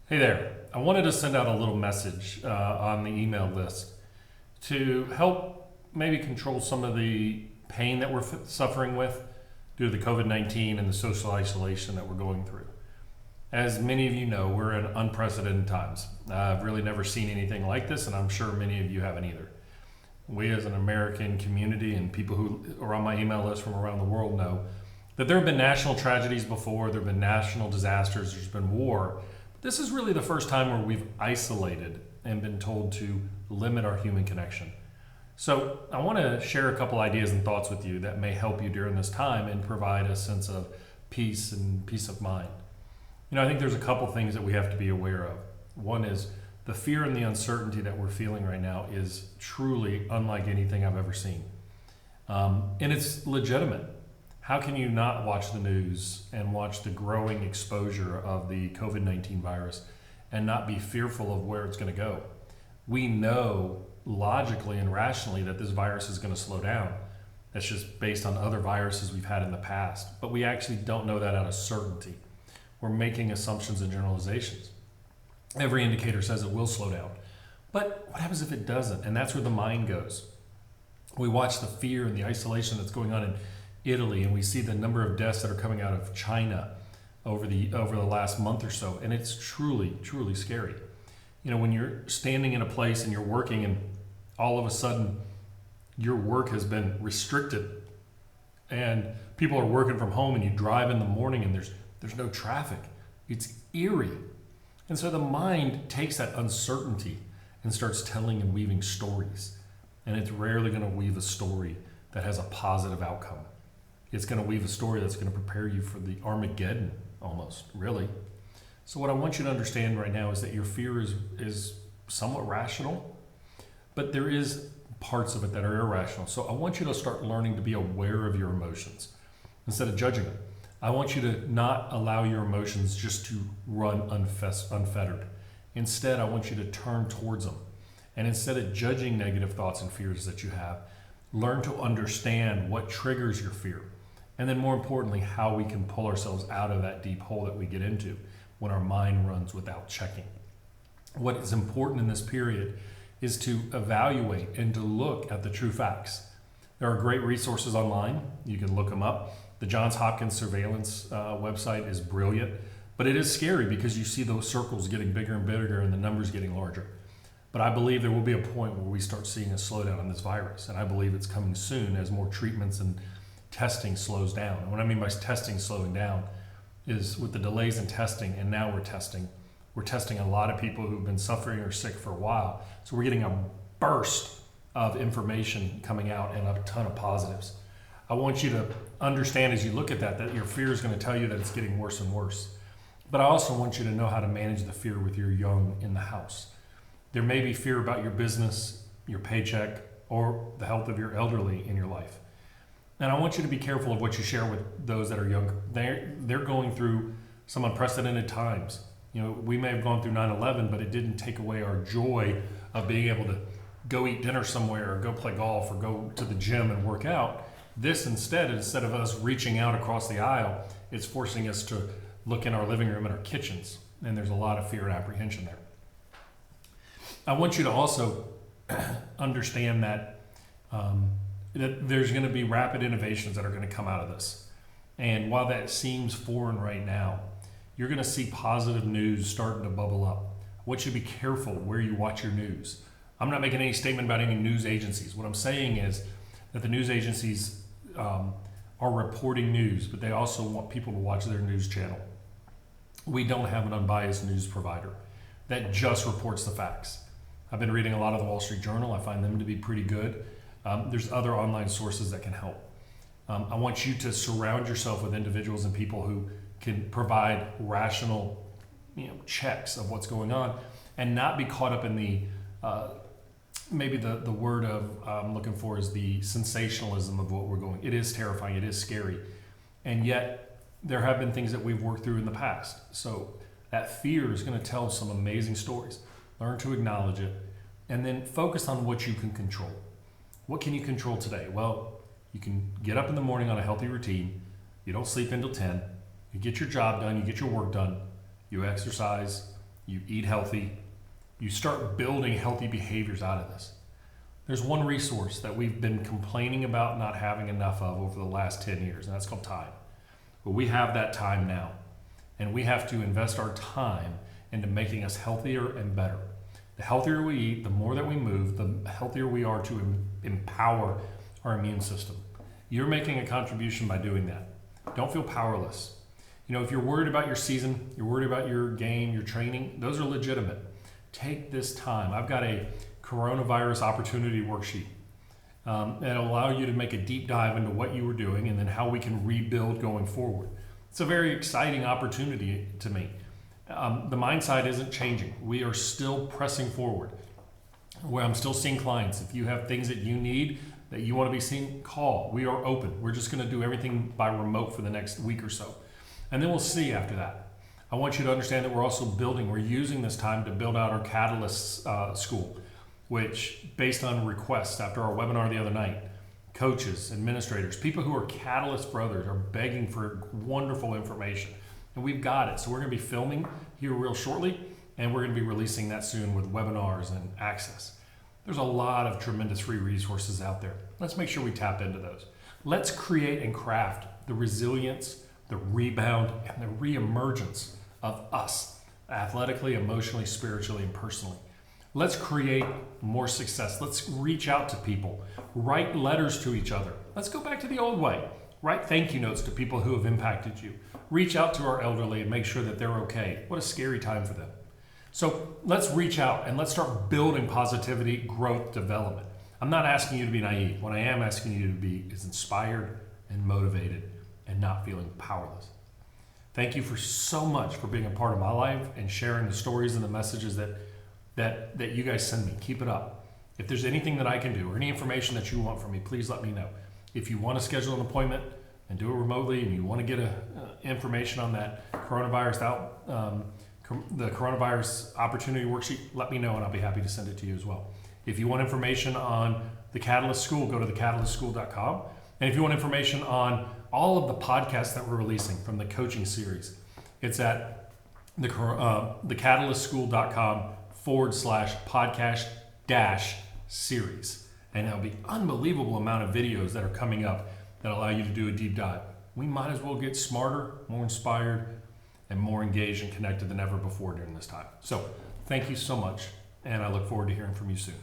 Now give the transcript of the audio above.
Hey there. I wanted to send out a little message on the email list to help maybe control some of the pain that we're suffering with due to the COVID-19 and the social isolation that we're going through. As many of you know, we're in unprecedented times. I've really never seen anything like this, and I'm sure many of you haven't either. We as an American community and people who are on my email list from around the world know that there have been national tragedies before, there have been national disasters, there's been war. This is really the first time where we've isolated and been told to limit our human connection. So I want to share a couple ideas and thoughts with you that may help you during this time and provide a sense of peace and peace of mind. I think there's a couple things that we have to be aware of. One is the fear and the uncertainty that we're feeling right now is truly unlike anything I've ever seen. And it's legitimate. How can you not watch the news and watch the growing exposure of the COVID-19 virus and not be fearful of where it's going to go? We know logically and rationally that this virus is going to slow down. That's just based on other viruses we've had in the past. But we actually don't know that out of certainty. We're making assumptions and generalizations. Every indicator says it will slow down. But what happens if it doesn't? And that's where the mind goes. We watch the fear and the isolation that's going on in Italy, and we see the number of deaths that are coming out of China over the last month or so, and it's truly scary. When you're standing in a place and you're working, and all of a sudden your work has been restricted, and people are working from home, and you drive in the morning and there's no traffic. It's eerie. And so the mind takes that uncertainty and starts telling and weaving stories, and it's rarely going to weave a story that has a positive outcome. It's going to weave a story that's going to prepare you for the Armageddon, almost, really. So what I want you to understand right now is that your fear is somewhat rational, but there is parts of it that are irrational. So I want you to start learning to be aware of your emotions instead of judging them. I want you to not allow your emotions just to run unfettered. Instead, I want you to turn towards them. And instead of judging negative thoughts and fears that you have, learn to understand what triggers your fear. And then more importantly, how we can pull ourselves out of that deep hole that we get into when our mind runs without checking. What is important in this period is to evaluate and to look at the true facts. There are great resources online. You can look them up. The Johns Hopkins surveillance website is brilliant, but it is scary because you see those circles getting bigger and bigger and the numbers getting larger. But I believe there will be a point where we start seeing a slowdown in this virus, and I believe it's coming soon as more treatments and testing slows down. And what I mean by testing slowing down is with the delays in testing, and now we're testing a lot of people who've been suffering or sick for a while. So we're getting a burst of information coming out and a ton of positives. I want you to understand as you look at that your fear is going to tell you that it's getting worse and worse. But I also want you to know how to manage the fear with your young in the house. There may be fear about your business, your paycheck, or the health of your elderly in your life. And I want you to be careful of what you share with those that are younger. They're going through some unprecedented times. We may have gone through 9/11, but it didn't take away our joy of being able to go eat dinner somewhere or go play golf or go to the gym and work out. This instead of us reaching out across the aisle, it's forcing us to look in our living room and our kitchens. And there's a lot of fear and apprehension there. I want you to also understand that that there's going to be rapid innovations that are going to come out of this. And while that seems foreign right now, you're going to see positive news starting to bubble up. I want you to be careful where you watch your news. I'm not making any statement about any news agencies. What I'm saying is that the news agencies are reporting news, but they also want people to watch their news channel. We don't have an unbiased news provider that just reports the facts. I've been reading a lot of the Wall Street Journal. I find them to be pretty good. There's other online sources that can help. I want you to surround yourself with individuals and people who can provide rational checks of what's going on and not be caught up in the maybe the word of I'm looking for is the sensationalism of what we're going. It is terrifying. It is scary. And yet there have been things that we've worked through in the past. So that fear is going to tell some amazing stories. Learn to acknowledge it and then focus on what you can control. What can you control today? Well, you can get up in the morning on a healthy routine. You don't sleep until 10. You get your job done. You get your work done. You exercise. you eat healthy, you start building healthy behaviors out of this. There's one resource that we've been complaining about not having enough of over the last 10 years, and that's called time. But we have that time now, and we have to invest our time into making us healthier and better. The healthier we eat, the more that we move, the healthier we are to empower our immune system. You're making a contribution by doing that. Don't feel powerless. You know, if you're worried about your season, you're worried about your game, your training, those are legitimate. Take this time. I've got a coronavirus opportunity worksheet that'll allow you to make a deep dive into what you were doing and then how we can rebuild going forward. It's a very exciting opportunity to me. The mindset isn't changing. We are still pressing forward. Where I'm still seeing clients. If you have things that you need, that you want to be seen, call. We are open. We're just going to do everything by remote for the next week or so. And then we'll see after that. I want you to understand that we're also building, we're using this time to build out our Catalyst school, which based on requests after our webinar the other night, coaches, administrators, people who are Catalyst brothers are begging for wonderful information. And we've got it. So we're going to be filming here real shortly, and we're going to be releasing that soon with webinars and access. There's a lot of tremendous free resources out there. Let's make sure we tap into those. Let's create and craft the resilience, the rebound, and the reemergence of us, athletically, emotionally, spiritually, and personally. Let's create more success. Let's reach out to people, write letters to each other. Let's go back to the old way. Write thank you notes to people who have impacted you. Reach out to our elderly and make sure that they're okay. What a scary time for them. So let's reach out and let's start building positivity, growth, development. I'm not asking you to be naive. What I am asking you to be is inspired and motivated and not feeling powerless. Thank you for so much for being a part of my life and sharing the stories and the messages that you guys send me. Keep it up. If there's anything that I can do or any information that you want from me, please let me know. If you want to schedule an appointment and do it remotely and you want to get information on that the coronavirus opportunity worksheet, let me know and I'll be happy to send it to you as well. If you want information on the Catalyst School, go to thecatalyst.school.com. And if you want information on all of the podcasts that we're releasing from the coaching series, it's at thecatalyst.school.com/podcast-series. And there'll be unbelievable amount of videos that are coming up that allow you to do a deep dive. We might as well get smarter, more inspired, and more engaged and connected than ever before during this time. So thank you so much, and I look forward to hearing from you soon.